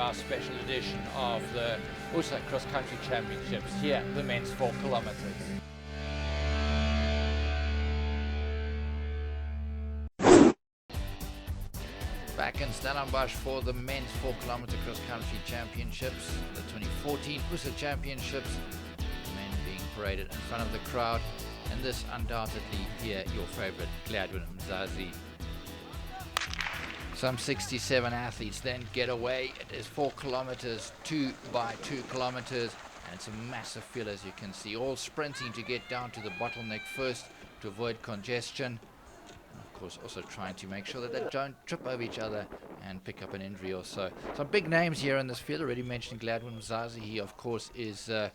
our special edition of the USSA Cross Country Championships here, the men's 4 kilometers. Back in Stellenbosch for the men's 4 kilometer cross country championships, the 2014 USSA Championships, men being paraded in front of the crowd, and this undoubtedly here your favorite Gladwin Mzazi. Some 67 athletes then get away. It is 4 kilometers, 2 by 2 kilometers, and it's a massive field, as you can see, all sprinting to get down to the bottleneck first to avoid congestion. Of course, also trying to make sure that they don't trip over each other and pick up an injury or so. Some big names here in this field. Already mentioned Gladwin Mzazi. He, of course, is a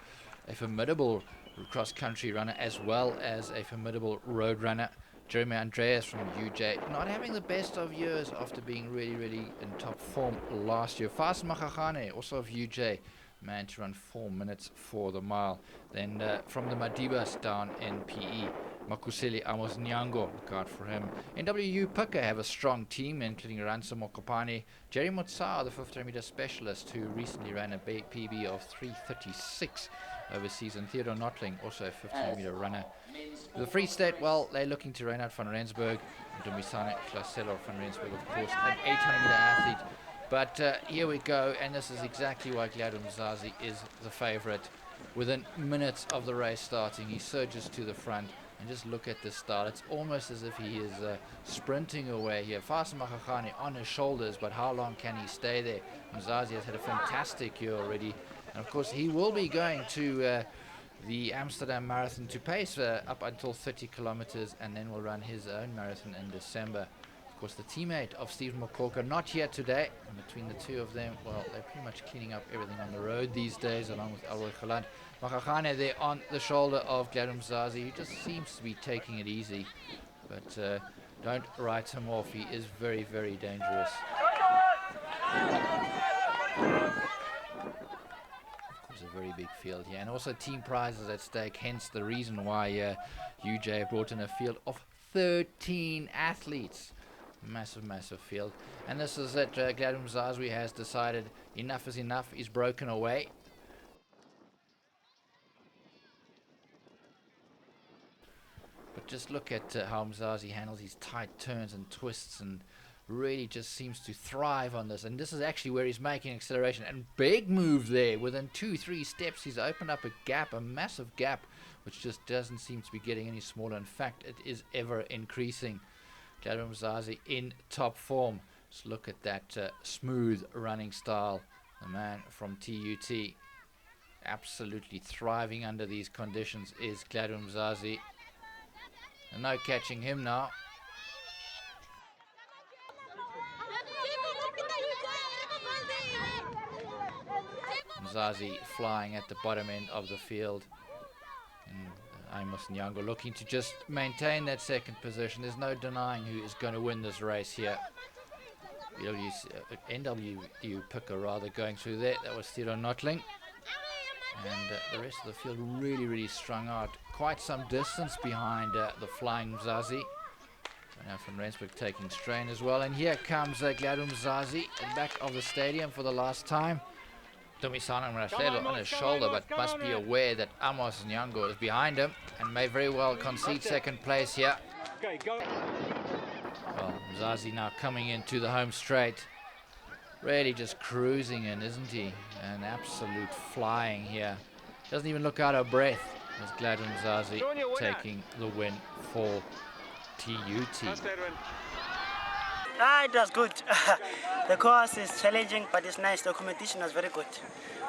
formidable cross-country runner as well as a formidable road runner. Jeremy Andreas from UJ, not having the best of years after being really in top form last year. Fas Magagane, also of UJ, man to run 4 minutes for the mile. Then from the Madibas down in PE, Makuseli Amos Nyango, look out for him. NWU Pika have a strong team, including Ransom Okopane, Jerry Motsar, the 15 meter specialist, who recently ran a PB of 3:36 overseas, and Theodore Notling, also a 15 meter runner. The Free State, well, they're looking to Reinhard van Rensburg, Dumisane Klaselo van Rensburg, of course, an 800 meter athlete. But here we go, and this is exactly why Gladwin Mzazi is the favorite. Within minutes of the race starting, he surges to the front, and just look at this start. It's almost as if he is sprinting away here. Fasa Magagane on his shoulders, but how long can he stay there? Mzazi has had a fantastic year already, and of course he will be going to the Amsterdam Marathon to pace up until 30 kilometers, and then will run his own marathon in December. Of course, the teammate of Stephen McCorker, not here today, and between the two of them, well, they're pretty much cleaning up everything on the road these days, along with Alroy Galant. Magagane there on the shoulder of Gladwin Mzazi, who just seems to be taking it easy, but don't write him off. He is very dangerous. A very big field here, and also team prizes at stake, hence the reason why UJ brought in a field of 13 athletes. Massive field, and this is it. Gladwin Mzazi has decided enough is enough. He's broken away. But just look at how Mzazi handles these tight turns and twists, and really just seems to thrive on this. And this is actually where he's making acceleration, and big move there. Within 2-3 steps he's opened up a gap, a massive gap, which just doesn't seem to be getting any smaller. In fact, it is ever increasing. Gladwin Mzazi in top form. Just look at that smooth running style. The man from TUT, absolutely thriving under these conditions, is Gladwin Mzazi. And no catching him now. Mzazi flying at the bottom end of the field, and Amos Nyango looking to just maintain that second position. There's no denying who is going to win this race here. NWU Pika rather going through there. That was Theodore Notling, and the rest of the field really strung out quite some distance behind the flying Mzazi. Now from Rensburg taking strain as well, and here comes Gladwin Mzazi at the back of the stadium for the last time. Dumisane Mrahlelo on his shoulder, but must be aware that Amos Nyango is behind him and may very well concede second place here. Well, Mzazi now coming into the home straight, really just cruising in, isn't he? An absolute flying here. Doesn't even look out of breath as Gladwin Mzazi taking the win for TUT. It was good. The course is challenging, but it's nice. The competition was very good.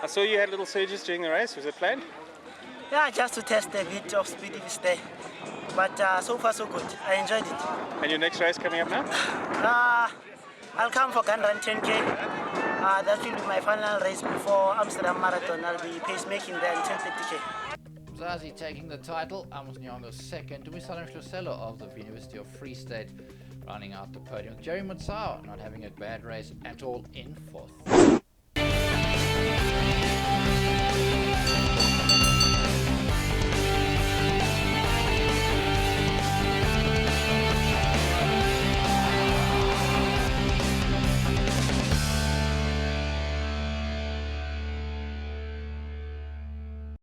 I saw you had little surges during the race. Was it planned? Yeah, just to test a bit of speed if it's there. But so far so good. I enjoyed it. And your next race coming up now? I'll come for Gun Run 10K. That will be my final race before Amsterdam Marathon. I'll be pacemaking there in 10:30K. Mzazi taking the title, Amos Nyango second, Dumisane Klaselo of the University of Free State running out the podium. Jerry Motsar not having a bad race at all in fourth.